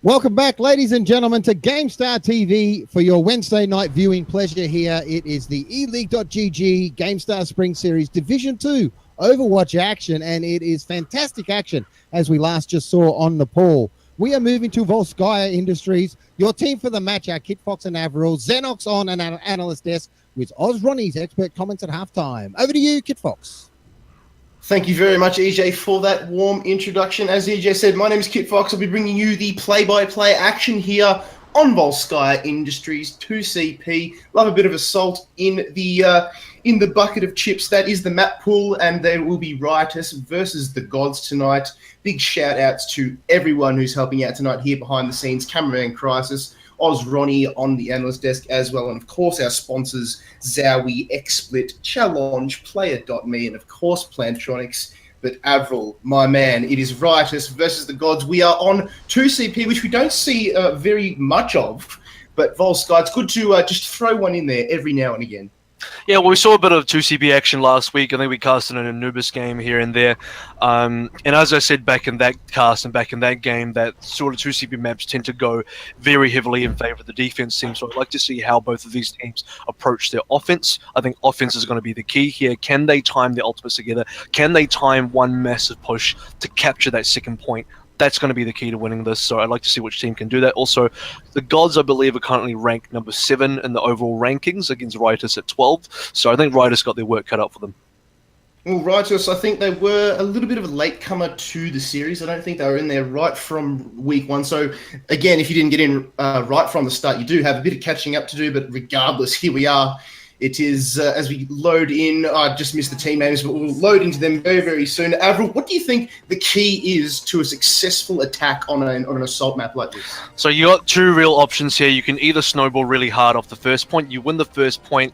Welcome back, ladies and gentlemen, to GameStar TV for your Wednesday night viewing pleasure here. It is the eLeague.gg GameStar Spring Series Division 2 Overwatch action, and it is fantastic action, as we last just saw on the poll. We are moving to Volskaya Industries. Your team for the match are Kit Fox and Avril, Xenox on an analyst desk with Oz Ronnie's expert comments at halftime. Over to you, Kit Fox. Thank you very much, EJ, for that warm introduction. As EJ said, my name is Kit Fox. I'll be bringing you the play-by-play action here on Volskaya Industries 2CP. Love a bit of assault in the bucket of chips. That is the map pool, and there will be Riotous versus the Godz tonight. Big shout-outs to everyone who's helping out tonight here behind the scenes. Cameraman Crisis, Oz Ronnie on the analyst desk as well, and of course our sponsors, Zowie, XSplit, Challenge, Player.me, and of course Plantronics. But Avril, my man, it is Riotous versus the Godz. We are on 2CP, which we don't see very much of, but Volskaya, it's good to just throw one in there every now and again. Yeah, well, we saw a bit of 2CP action last week. I think we casted an Anubis game here and there. And as I said back in that cast and back in that game, that sort of 2CP maps tend to go very heavily in favor of the defense team. So I'd like to see how both of these teams approach their offense. I think offense is going to be the key here. Can they time their ultimates together? Can they time one massive push to capture that second point? That's going to be the key to winning this, so I'd like to see which team can do that. Also, the Godz, I believe, are currently ranked number 7 in the overall rankings against Riotous at 12, so I think Riotous got their work cut out for them. Well, Riotous, I think they were a little bit of a latecomer to the series. I don't think they were in there right from week 1. So, again, if you didn't get in right from the start, you do have a bit of catching up to do, but regardless, here we are. It is, as we load in, I just missed the team names, but we'll load into them very, very soon. Avril, what do you think the key is to a successful attack on an assault map like this? So you got two real options here. You can either snowball really hard off the first point. You win the first point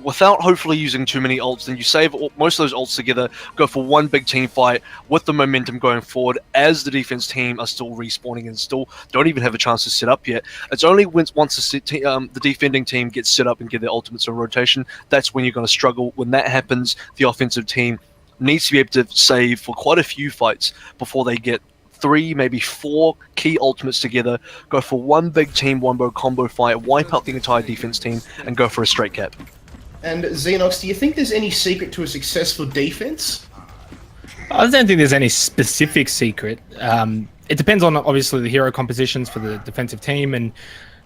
without hopefully using too many ults, then you save most of those ults together, go for one big team fight with the momentum going forward as the defense team are still respawning and still don't even have a chance to set up yet. It's only once the defending team gets set up and get their ultimates in rotation, that's when you're going to struggle. When that happens, the offensive team needs to be able to save for quite a few fights before they get 3, maybe 4 key ultimates together, go for one big team wombo combo fight, wipe out the entire defense team, and go for a straight cap. And Xenox, do you think there's any secret to a successful defense? I don't think there's any specific secret. It depends on, obviously, the hero compositions for the defensive team and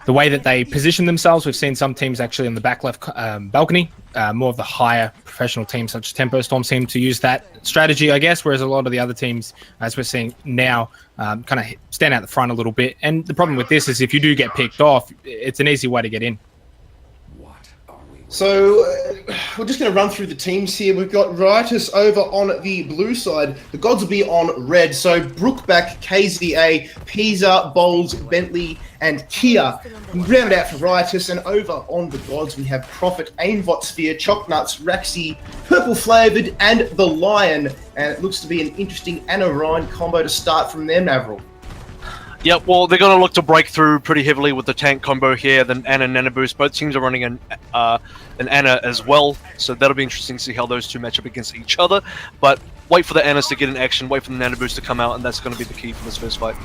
the way that they position themselves. We've seen some teams actually on the back left balcony, more of the higher professional teams such as Tempo Storm seem to use that strategy, I guess, whereas a lot of the other teams, as we're seeing now, kind of stand out the front a little bit. And the problem with this is if you do get picked off, it's an easy way to get in. So we're just going to run through the teams here. We've got Riotous over on the blue side. The Godz will be on red. So Brookback, KZA, Pisa, Bowles, Bentley, and Kia. Round out for Riotous. And over on the Godz, we have Prophet, Aimbot Sphere, Chocknuts, Raxi, Purple Flavored, and the Lion. And it looks to be an interesting Anna Ryan combo to start from them, Avril. Yep, well, they're going to look to break through pretty heavily with the tank combo here, then Anna and Nana Boost. Both teams are running an Anna as well, so that'll be interesting to see how those two match up against each other. But wait for the Annas to get in action, wait for the Nana Boost to come out, and that's going to be the key for this first fight.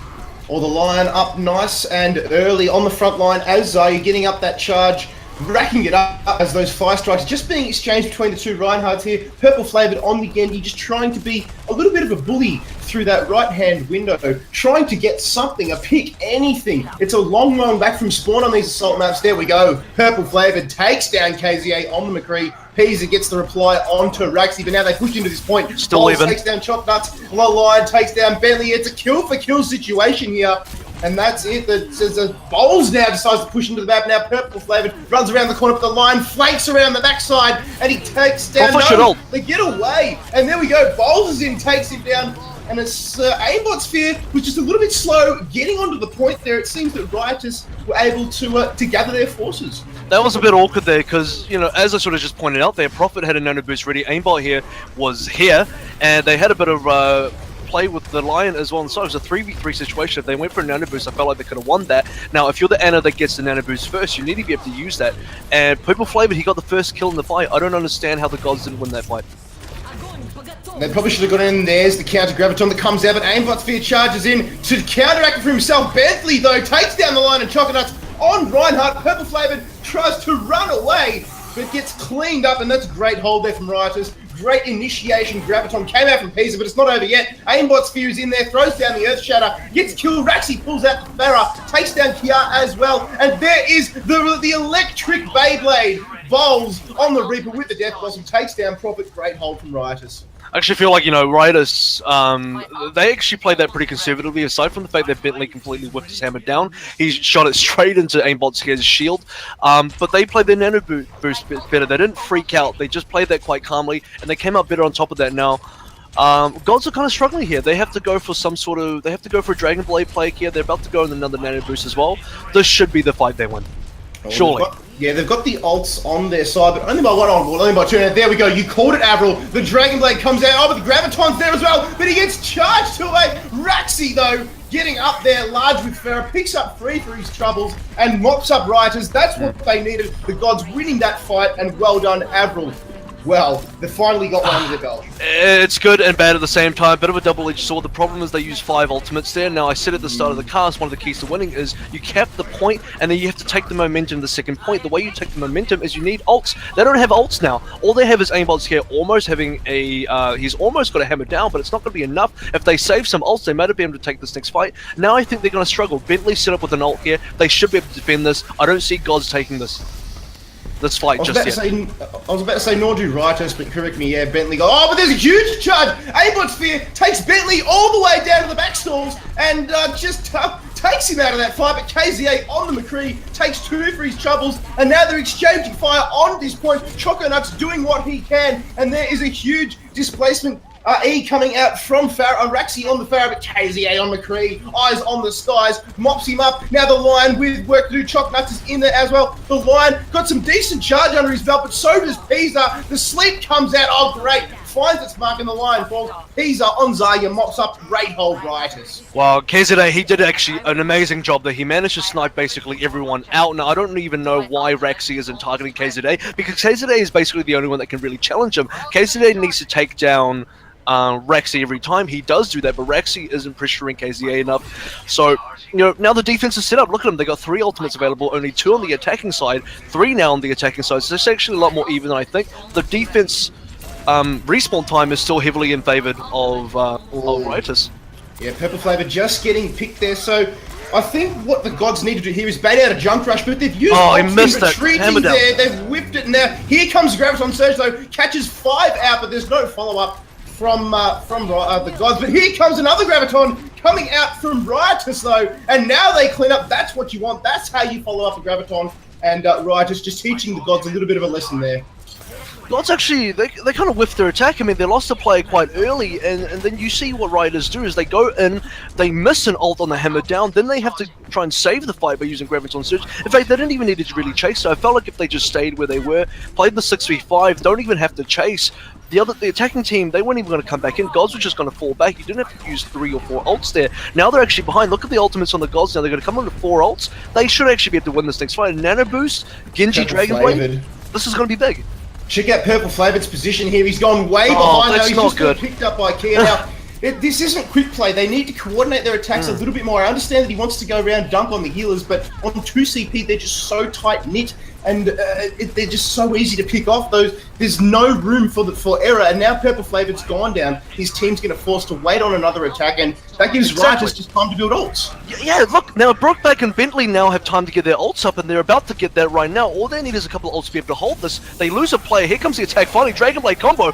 Or the Lion up nice and early on the front line as you're getting up that charge, racking it up as those fire strikes just being exchanged between the two Reinhardts here. Purple Flavored on the Genji, just trying to be a little bit of a bully through that right-hand window, trying to get something, a pick, anything. It's a long back from spawn on these assault maps. There we go. Purple Flavored takes down KZA on the McCree. Pisa gets the reply onto Raxi, but now they push into this point. Still even. Takes down Chocknuts. Lion takes down Bentley. It's a kill-for-kill situation here. And that's it. The Bowles now decides to push into the map. Now Purple Flavored runs around the corner, but the Lion flanks around the backside, and he takes down. They get away, and there we go. Bowles is in, takes him down, and it's Aimbot Sphere was just a little bit slow getting onto the point there. It seems that Riotous were able to gather their forces. That was a bit awkward there because, you know, as I sort of just pointed out there, Prophet had a Nano Boost ready. Aimbot here was here, and they had a bit of play with the Lion as well, and so it was a 3v3 situation. If they went for a Nano Boost, I felt like they could have won that. Now, if you're the Anna that gets the Nano Boost first, you need to be able to use that. And Purple Flavored, he got the first kill in the fight. I don't understand how the Godz didn't win that fight. They probably should have got in. There's the counter graviton that comes out, but Aimbot Sphere charges in to counteract it for himself. Bentley, though, takes down the line and Choconuts on Reinhardt. Purple Flavored tries to run away, but gets cleaned up, and that's a great hold there from Riotous. Great initiation. Graviton came out from Pisa, but it's not over yet. Aimbot Sphere is in there, throws down the Earth Shatter, gets killed. Raxi pulls out the Farah, takes down Kia as well, and there is the electric Beyblade. Bowls on the Reaper with the Death Blossom, takes down Prophet. Great hold from Riotous. I actually feel like, Riotous, they actually played that pretty conservatively, aside from the fact that Bentley completely whipped his hammer down. He shot it straight into Aimbot Sphere's shield, but they played their nano boost better. They didn't freak out, they just played that quite calmly, and they came out better on top of that now. Godz are kind of struggling here. They have to go for they have to go for a Dragon Blade play here. They're about to go in another nano boost as well. This should be the fight they win. Surely. They've got the ults on their side, but only by one on board, only by two. There we go. You called it, Avril. The Dragon Blade comes out. Oh, but the Graviton's there as well. But he gets charged away. Raxi, though, getting up there large with Farah, picks up 3 for his troubles and mops up Riotous. That's what they needed. The Godz winning that fight, and well done, Avril. Well, they finally got one under their belt. It's good and bad at the same time. Bit of a double-edged sword. The problem is they use 5 ultimates there. Now, I said at the start of the cast, one of the keys to winning is you cap the point, and then you have to take the momentum to the second point. The way you take the momentum is you need ults. They don't have ults now. All they have is Aimbot's here almost having a... he's almost got a hammer down, but it's not going to be enough. If they save some ults, they might have been able to take this next fight. Now I think they're going to struggle. Bentley set up with an ult here. They should be able to defend this. I don't see Godz taking this fight just yet. I was about to say nor do Riotous, but correct me, yeah, Bentley go, oh, but there's a huge charge! Aimbot Sphere takes Bentley all the way down to the back stalls and just takes him out of that fight, but KZA on the McCree takes 2 for his troubles, and now they're exchanging fire on this point. Choconuts doing what he can, and there is a huge displacement. E coming out from Farah, Raxi on the Farah, but KZA on McCree, eyes on the skies, mops him up. Now the Lion with work to do, Choconuts is in there as well. The Lion got some decent charge under his belt, but so does Pisa. The sleep comes out, oh great, finds its mark in the Lion falls. Pisa on Zarya, mops up, great hold, Riotous. Wow, KZA, he did actually an amazing job there. He managed to snipe basically everyone out. Now, I don't even know why Raxi isn't targeting KZA, because KZA is basically the only one that can really challenge him. KZA needs to take down Raxi every time. He does do that, but Raxi isn't pressuring KZA enough. So, now the defense is set up. Look at them. They got 3 ultimates available, only 2 on the attacking side, 3 now on the attacking side. So it's actually a lot more even than I think. The defense respawn time is still heavily in favor of Riotous. Yeah, Purple Flavor just getting picked there. So I think what the Godz need to do here is bait out a jump rush, but they've used retreating there. They've whipped it now. Here comes Graviton Surge though, catches 5 out, but there's no follow-up from the Godz. But here comes another Graviton coming out from Riotous though, and now they clean up. That's what you want. That's how you follow up a Graviton. And Riotous just teaching the Godz a little bit of a lesson there. Godz actually, they kind of whiffed their attack. I mean, they lost the play quite early, and then you see what Riotous do is they go in, they miss an ult on the hammer down, then they have to try and save the fight by using Graviton Surge. In fact, they didn't even need to really chase, so I felt like if they just stayed where they were, played the 6v5, don't even have to chase, the attacking team, they weren't even going to come back in. Godz was just going to fall back. You didn't have to use 3 or 4 ults there. Now they're actually behind. Look at the ultimates on the Godz now. They're going to come under 4 ults. They should actually be able to win this next fight. Nano Boost, Genji, Dragon Blade. This is going to be big. Check out Purple Flavored's position here. He's gone way behind now. He's just got picked up by Kia now. This isn't quick play. They need to coordinate their attacks a little bit more. I understand that he wants to go around dunk on the healers, but on 2CP, they're just so tight-knit, and they're just so easy to pick off. There's no room for error, and now Purple Flavored's gone down. His team's going to force to wait on another attack, and that gives Riotous just time to build ults. Yeah, look, now Brockback and Bentley now have time to get their ults up, and they're about to get that right now. All they need is a couple of ults to be able to hold this. They lose a player. Here comes the attack finally. Dragon Blade combo.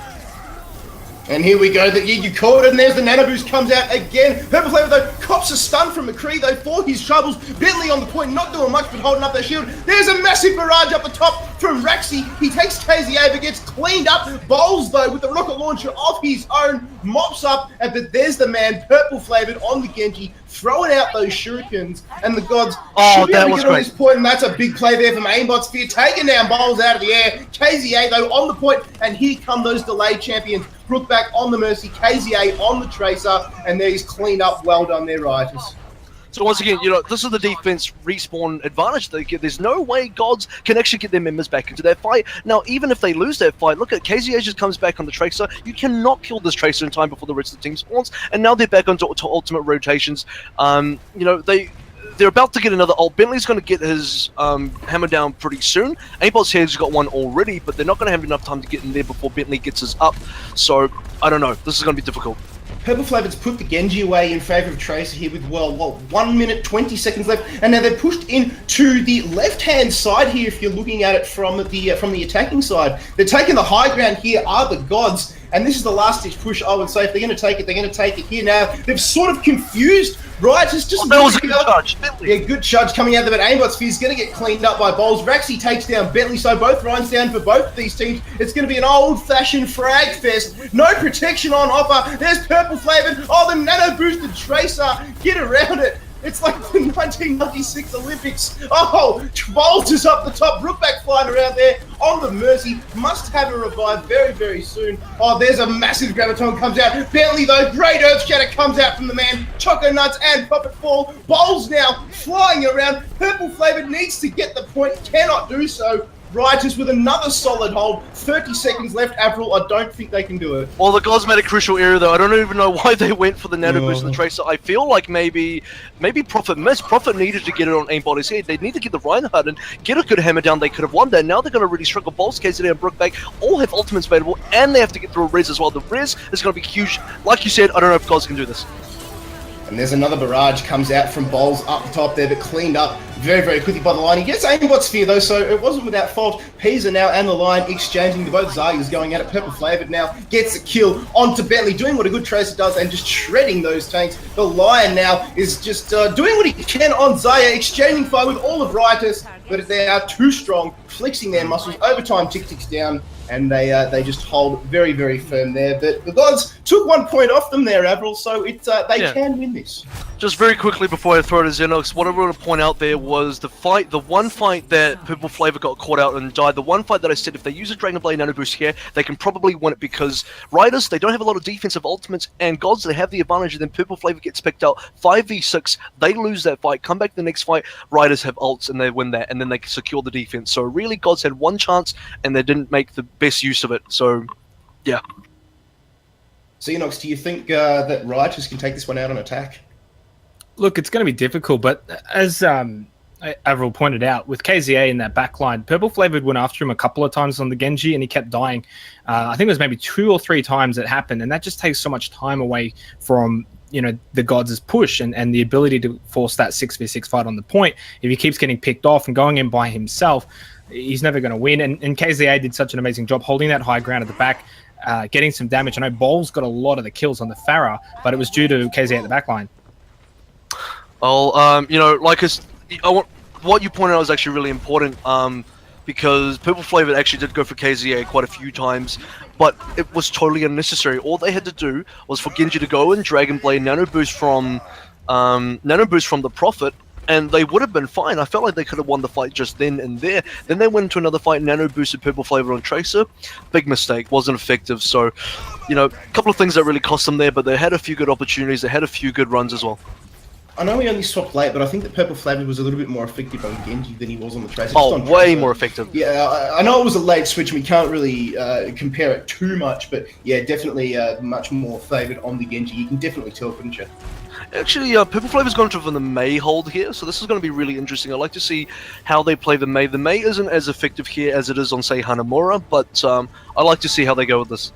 And here we go, you called it, and there's the Nano Boost comes out again. Purple Flavor though, cops a stun from McCree though for his troubles. Bentley on the point, not doing much but holding up their shield. There's a massive barrage up the top from Raxi. He takes KZA but gets cleaned up. Bowls though with the rocket launcher of his own, mops up, but there's the man, Purple Flavored on the Genji, throwing out those shurikens, and the Godz should be able to get on this point, and that's a big play there from Aimbot Sphere, taking down Bowls out of the air. KZA though on the point, and here come those delayed champions. Brookback on the Mercy, KZA on the Tracer, and there he's cleaned up. Well done there, Riotous. So once again, this is the defense respawn advantage they get. There's no way Godz can actually get their members back into that fight. Now, even if they lose that fight, look at KZA just comes back on the Tracer. You cannot kill this Tracer in time before the rest of the team spawns, and now they're back onto ultimate rotations. They're about to get another ult. Bentley's going to get his hammer down pretty soon. Aimbot's here's got one already, but they're not going to have enough time to get in there before Bentley gets his up. So, I don't know. This is going to be difficult. Purple Flavor's put the Genji away in favour of Tracer here with, 1 minute, 20 seconds left. And now they're pushed in to the left-hand side here if you're looking at it from the attacking side. They're taking the high ground here are the Godz. And this is the last-ditch push, I would say. If they're going to take it, they're going to take it here. Now, they've sort of confused Riotous. That was a good charge. Yeah, good charge coming out there, but Aimbot's Fear's going to get cleaned up by Bowls. Raxi takes down Bentley, so both rounds down for both of these teams. It's going to be an old-fashioned frag fest. No protection on offer. There's Purple Flavor. Oh, the nano-boosted Tracer. Get around it. It's like the 1996 Olympics. Oh, Bowls is up the top. Brookback flying around there on the Mercy. Must have a revive very, very soon. Oh, there's a massive Graviton comes out. Bentley, though, great Earth Shatter comes out from the man. Choco Nuts and Puppet Fall. Bowls now flying around. Purple Flavor needs to get the point. Cannot do so. Riotous with another solid hold. 30 seconds left, Avril. I don't think they can do it. Well, the Godz made a crucial error, though. I don't even know why they went for the nano boost and the Tracer. I feel like maybe Prophet missed. Prophet needed to get it on Aimbot's head. They need to get the Reinhardt and get a good hammer down. They could have won that. Now they're going to really struggle. Bolts, KZD, and Brookback all have ultimates available, and they have to get through a res as well. The res is going to be huge. Like you said, I don't know if Godz can do this. And there's another barrage comes out from Bowls up the top there, but cleaned up very, very quickly by the line. He gets Aimbot Sphere though, so it wasn't without fault. Pisa now and the line exchanging. Both Zarya's going at it. Purple Flavored now gets a kill onto Bentley, doing what a good Tracer does and just shredding those tanks. The Lion now is just doing what he can on Zarya, exchanging fire with all of Riotous, but they are too strong, flexing their muscles. Overtime ticks down, and they just hold very, very firm there. But the Godz took 1 point off them there, Avril, so they can win this. Just very quickly before I throw it to Xenox, what I want to point out there was the one fight that Purple Flavor got caught out and died. The one fight that I said if they use a Dragon Blade Nano Boost here, they can probably win it because Riotous, they don't have a lot of defensive ultimates, and Godz, they have the advantage, and then Purple Flavor gets picked out 5v6, they lose that fight, come back the next fight, Riotous have ults and they win that, and then they secure the defense. So really, Godz had one chance and they didn't make the best use of it. So, yeah. Xenox, do you think that Riotous can take this one out on attack? Look, it's going to be difficult, but as Avril pointed out, with KZA in that backline, Purple Flavored went after him a couple of times on the Genji, and he kept dying. I think it was maybe 2 or 3 times it happened, and that just takes so much time away from the Godz' push and the ability to force that 6v6 fight on the point. If he keeps getting picked off and going in by himself, he's never going to win. And KZA did such an amazing job holding that high ground at the back, getting some damage. I know Bowls got a lot of the kills on the Pharah, but it was due to KZA at the backline. Well, what you pointed out is actually really important, because Purple Flavor actually did go for KZA quite a few times, but it was totally unnecessary. All they had to do was for Genji to go in, Dragon Blade, Nano Boost from the Prophet, and they would have been fine. I felt like they could have won the fight just then and there. Then they went into another fight, Nano Boosted Purple Flavor on Tracer. Big mistake, wasn't effective. So, a couple of things that really cost them there, but they had a few good opportunities, they had a few good runs as well. I know we only swapped late, but I think that Purple Flavor was a little bit more effective on Genji than he was on the Tracer. Oh, way more effective. Yeah, I know it was a late switch, and we can't really compare it too much, but yeah, definitely much more favoured on the Genji. You can definitely tell, couldn't you? Actually, Purple Flavor's gone to the Mei hold here, so this is going to be really interesting. I'd like to see how they play the Mei. The Mei isn't as effective here as it is on, say, Hanamura, but I'd like to see how they go with this.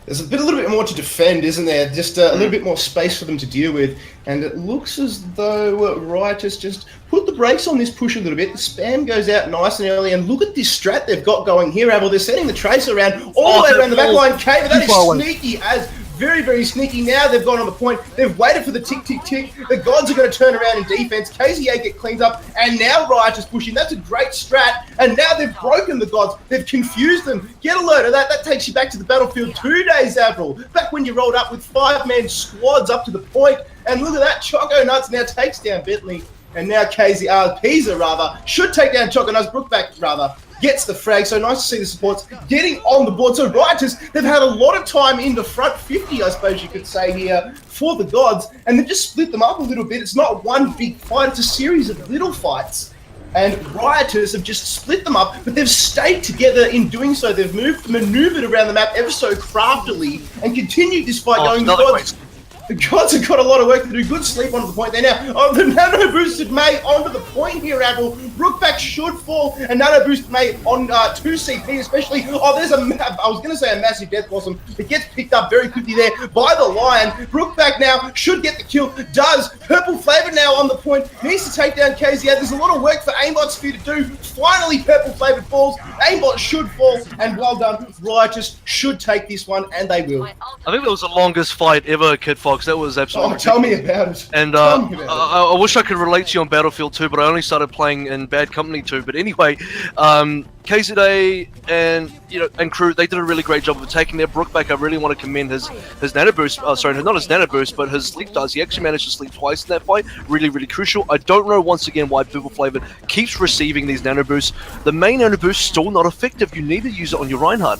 There's a little bit more to defend, isn't there? Just a little bit more space for them to deal with. And it looks as though Riotous just put the brakes on this push a little bit. The spam goes out nice and early. And look at this strat they've got going here, Abel. They're setting the Tracer around all the way around the backline. Cave, that is sneaky as... Very, very sneaky. Now they've gone on the point. They've waited for the tick, tick, tick. The Godz are going to turn around in defense. KZA get cleaned up. And now Riotous pushing. That's a great strat. And now they've broken the Godz. They've confused them. Get a load of that. That takes you back to the battlefield 2 days, Avril. Back when you rolled up with 5-man squads up to the point. And look at that. Choco Nuts now takes down Bentley. And now Pisa rather should take down Choconuts. Brookback rather gets the frag. So nice to see the supports getting on the board. So Riotous, they've had a lot of time in the front 50, I suppose you could say here, for the Godz, and they've just split them up a little bit. It's not one big fight, it's a series of little fights. And Riotous have just split them up, but they've stayed together in doing so. They've maneuvered around the map ever so craftily and continued this fight going. The Godz have got a lot of work to do. Good sleep onto the point there now. Oh, the Nano Boosted May onto the point here, Admiral. Brookback should fall, and Nano Boosted May on 2 CP especially. Oh, there's I was going to say a massive Death Blossom. It gets picked up very quickly there by the Lion. Brookback now should get the kill. Does. Purple Flavor now on the point. Needs to take down KZA. There's a lot of work for Aimbot Sphere to do. Finally, Purple Flavor falls. Aimbot should fall, and well done. Riotous should take this one, and they will. I think that was the longest fight ever, Kid Fox. That was absolutely. Oh, tell me about it. And I wish I could relate to you on Battlefield 2, but I only started playing in Bad Company 2. But anyway, KZA and crew, they did a really great job of attacking their Brookback. I really want to commend his nano boost. Sorry, not his nano boost, but his sleep does. He actually managed to sleep twice in that fight. Really, really crucial. I don't know once again why Purple Flavor keeps receiving these nano boosts. The main nano boost still not effective. You need to use it on your Reinhardt.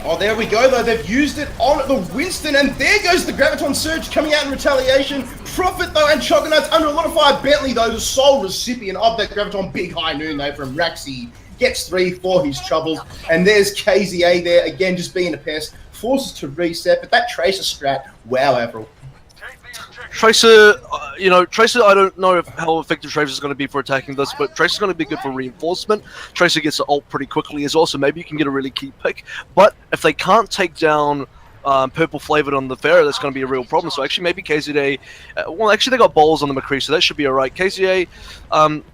Oh, there we go, though. They've used it on the Winston, and there goes the Graviton Surge coming out in retaliation. Profit, though, and Choconuts under a lot of fire. Bentley, though, the sole recipient of that Graviton. Big high noon, though, from Raxi. Gets 3 for his troubles. And there's KZA there, again, just being a pest. Forces to reset, but that Tracer strat, wow, Avril. Tracer, Tracer, I don't know how effective Tracer is going to be for attacking this, but Tracer's going to be good for reinforcement. Tracer gets the ult pretty quickly as well, so maybe you can get a really key pick. But if they can't take down Purple Flavored on the Pharaoh, that's going to be a real problem. So actually maybe KZA, well actually they got bowls on the McCree, so that should be alright. KZA,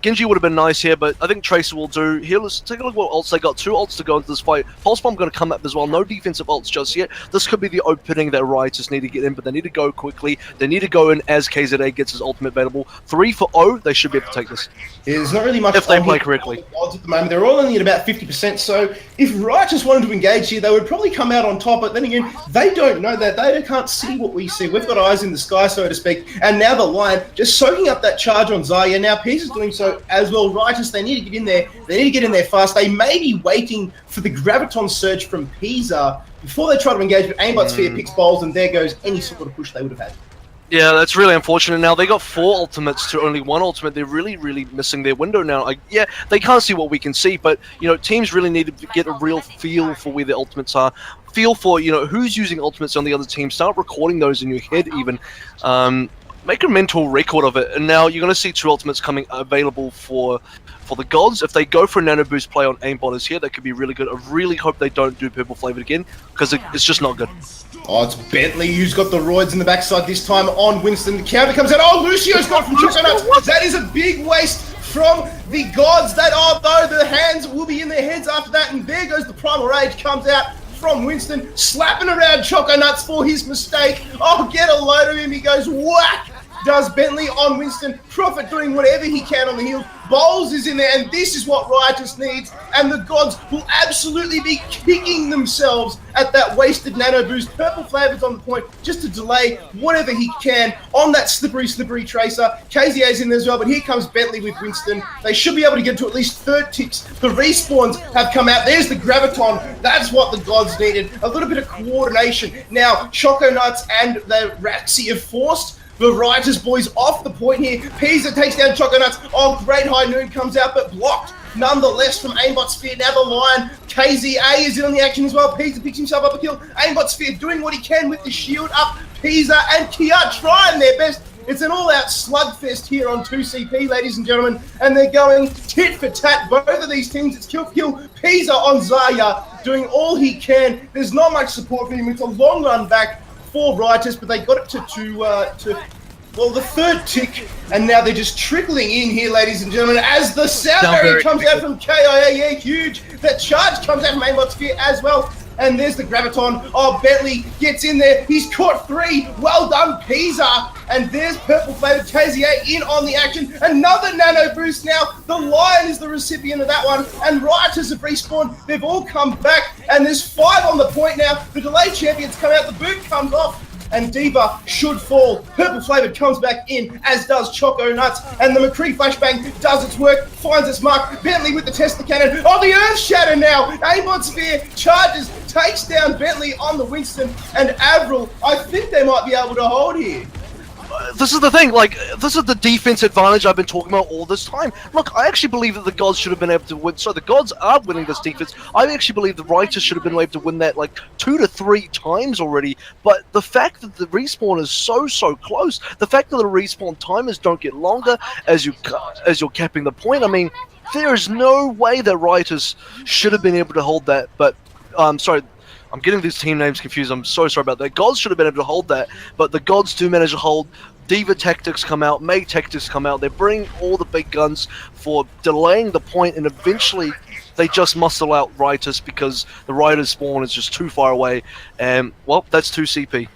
Genji would have been nice here, but I think Tracer will do. Here, let's take a look at what ults they got. 2 ults to go into this fight. Pulse Bomb going to come up as well. No defensive ults just yet. This could be the opening that Riotous need to get in, but they need to go quickly. They need to go in as KZA gets his ultimate available. 3 for O, they should be able to take this. There's not really much if they play correctly. Odds at the moment. They're all only at about 50%, so if Riotous wanted to engage here, they would probably come out on top, but then again, they don't know that. They can't see what we see. We've got eyes in the sky, so to speak, and now the Lion just soaking up that charge on Zarya. Now Pisa's doing so as well. Riotous, they need to get in there. They need to get in there fast. They may be waiting for the Graviton Surge from Pisa before they try to engage, but Aimbot Sphere picks bowls, and there goes any sort of push they would have had. Yeah, that's really unfortunate. Now, they got 4 ultimates to only 1 ultimate. They're really, really missing their window now. Yeah, they can't see what we can see, but, teams really need to get a real feel for where their ultimates are. Feel for, who's using ultimates on the other team. Start recording those in your head, even. Make a mental record of it. And now you're going to see 2 ultimates coming available for the Godz. If they go for a nano boost play on aimbotters here, that could be really good. I really hope they don't do purple flavored again, because it's just not good. Oh, it's Bentley who's got the roids in the backside this time on Winston. The counter comes out. Oh, Lucio's got from Choconuts. That is a big waste from the Godz. Though the hands will be in their heads after that. And there goes the Primal Rage, comes out from Winston, slapping around Choconuts for his mistake. Oh, get a load of him. He goes whack. Does Bentley on Winston. Profit doing whatever he can on the heels. Bowls is in there, and this is what Riotous needs. And the Godz will absolutely be kicking themselves at that wasted nano boost. Purple Flavor's on the point just to delay whatever he can on that slippery Tracer. KZA's in there as well, but here comes Bentley with Winston. They should be able to get to at least 3rd ticks. The respawns have come out. There's the Graviton. That's what the Godz needed. A little bit of coordination. Now, Choconuts and the Raxi have forced the Riotous boys off the point here. Pisa takes down Choconuts. Oh, great high noon comes out, but blocked nonetheless from Aimbot Sphere. Now the Lion. KZA is in on the action as well. Pisa picks himself up a kill. Aimbot Sphere doing what he can with the shield up. Pisa and Kia trying their best. It's an all-out slugfest here on 2CP, ladies and gentlemen, and they're going tit for tat. Both of these teams, it's kill. Pisa on Zarya, doing all he can. There's not much support for him. It's a long run back for Riotous, but they got it to the 3rd tick, and now they're just trickling in here, ladies and gentlemen, as the sound barrier comes out from KIA. Yeah, huge. That charge comes out from Aimbot Sphere as well. And there's the Graviton. Oh, Bentley gets in there. He's caught 3. Well done, Pisa. And there's Purple Flavored KZA in on the action. Another nano boost now. The Lion is the recipient of that one. And Riotous have respawned. They've all come back. And there's 5 on the point now. The delayed champions come out. The boot comes off. and Diva should fall. Purple Flavored comes back in, as does Choco Nuts, and the McCree Flashbang does its work, finds its mark. Bentley with the Tesla Cannon. Oh, the Earth Shatter now! Aimbot Sphere charges, takes down Bentley on the Winston, and Avril, I think they might be able to hold here. This is the thing, like, this is the defense advantage I've been talking about all this time. Look, I actually believe that the Godz should have been able to win. So the Godz are winning this defense. I actually believe the Riotous should have been able to win that like 2 to 3 times already. But the fact that the respawn is so close, the fact that the respawn timers don't get longer as you're capping the point, I mean, there is no way that Riotous should have been able to hold that. But sorry, I'm getting these team names confused. I'm so sorry about that. Godz should have been able to hold that, but the Godz do manage to hold. Diva tactics come out, May tactics come out. They bring all the big guns for delaying the point, and eventually they just muscle out Riotous because the Riotous spawn is just too far away. And well, that's 2 CP.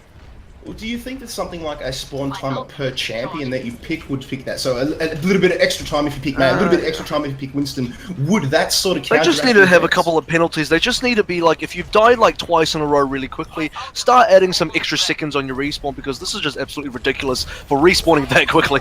Well, do you think that something like a spawn timer per champion that you pick would pick that? So a little bit of extra time if you pick May, a little bit of extra time if you pick Winston. Would that sort of counteract? They just need to have a couple of penalties. They just need to be like, if you've died like twice in a row really quickly, start adding some extra seconds on your respawn, because this is just absolutely ridiculous for respawning that quickly.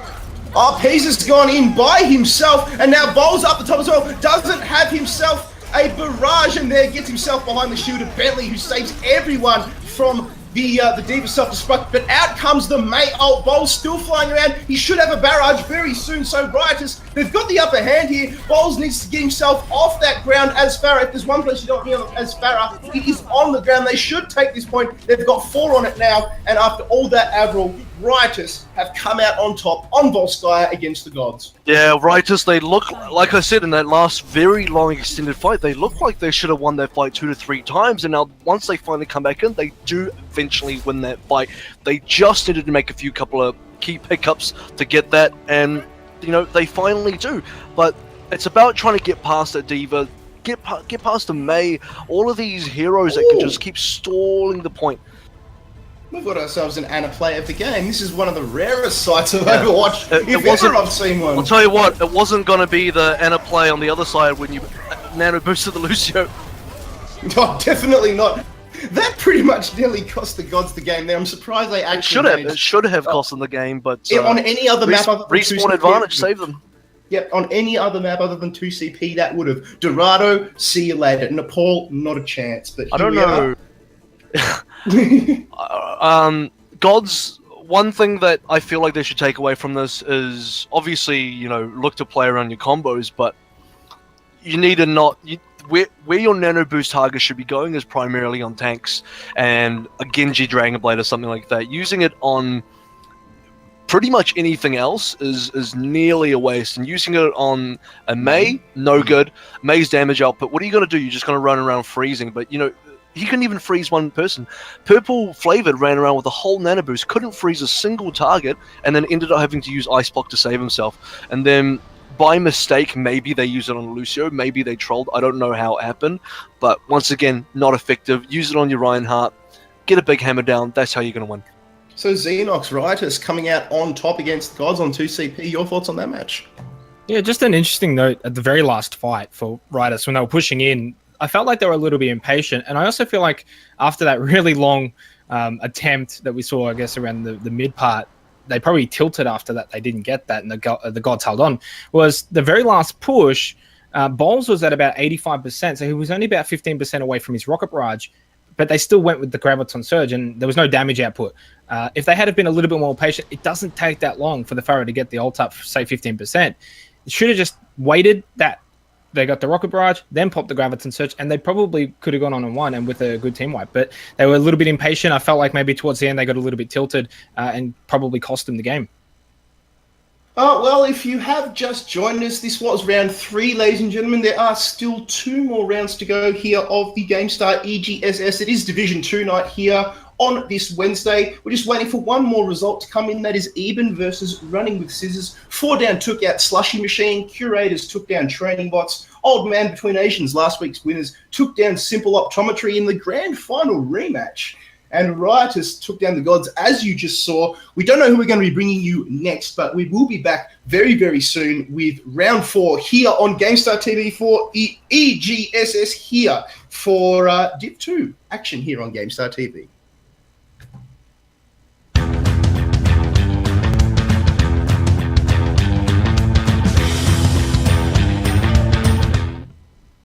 Oh, Pease has gone in by himself, and now Bowls up the top as well. Doesn't have himself a barrage, and there gets himself behind the shield of Bentley, who saves everyone from the Diva self-destruct, but out comes the May ult. Bowls still flying around. He should have a barrage very soon, so Riotous, they've got the upper hand here. Bowls needs to get himself off that ground as Farah. If there's one place you don't hear as Farah, it is on the ground. They should take this point. They've got 4 on it now, and after all that Avril, Riotous have come out on top on Volskaya against the Godz. Yeah, Riotous, they look, like I said in that last very long extended fight, they look like they should have won that fight 2 to 3 times, and now once they finally come back in, they do eventually win that fight. They just needed to make a couple of key pickups to get that, and you know, they finally do. But it's about trying to get past that Diva, get past the May, all of these heroes that can just keep stalling the point. We've got ourselves an Ana play of the game. This is one of the rarest sights of Overwatch, if ever I've seen one. I'll tell you what, it wasn't going to be the Ana play on the other side when you nano boosted the Lucio. No, definitely not. That pretty much nearly cost the Godz the game there. I'm surprised they actually It should have cost them the game, but on any other map other than respawn advantage saved them. Yep, on any other map other than 2CP, that would have. Dorado, see you later. Nepal, not a chance. But I don't know. Godz, one thing that I feel like they should take away from this is obviously, you know, look to play around your combos, but you need to not... Where your nano boost target should be going is primarily on tanks and a Genji Dragon Blade or something like that. Using it on pretty much anything else is nearly a waste, and using it on a May, no good. May's damage output, what are you going to do? You're just going to run around freezing, but you know, he couldn't even freeze one person. Purple Flavored ran around with a whole nano boost, couldn't freeze a single target, and then ended up having to use Ice Block to save himself. And then by mistake, maybe they used it on Lucio, maybe they trolled, I don't know how it happened, but once again, not effective. Use it on your Reinhardt, get a big hammer down, that's how you're going to win. So Xenox, Riotous coming out on top against the Godz on 2CP, your thoughts on that match? Yeah, just an interesting note at the very last fight for Riotous when they were pushing in, I felt like they were a little bit impatient, and I also feel like after that really long attempt that we saw, I guess, around the mid part, they probably tilted after that. They didn't get that, and the Godz held on. Was the very last push, Bowls was at about 85%, so he was only about 15% away from his rocket barrage, but they still went with the Graviton Surge, and there was no damage output. If they had been a little bit more patient, it doesn't take that long for the Pharaoh to get the ult up, say 15%. It should have just waited that. They got the rocket barrage, then popped the Graviton Surge, and they probably could have gone on and won, and with a good team wipe. But they were a little bit impatient. I felt like maybe towards the end they got a little bit tilted and probably cost them the game. Well, if you have just joined us, this was round 3, ladies and gentlemen. There are still 2 more rounds to go here of the GameStar EGSS. It is Division 2 night here on this Wednesday. We're just waiting for one more result to come in. That is Eben versus Running with Scissors. 4 Down took out Slushy Machine. Curators took down Training Bots. Old Man Between Nations, last week's winners, took down Simple Optometry in the grand final rematch. And Riotous took down the Godz, as you just saw. We don't know who we're going to be bringing you next, but we will be back very, very soon with round 4 here on GameStar TV for EGSS here for DIV2 action here on GameStar TV.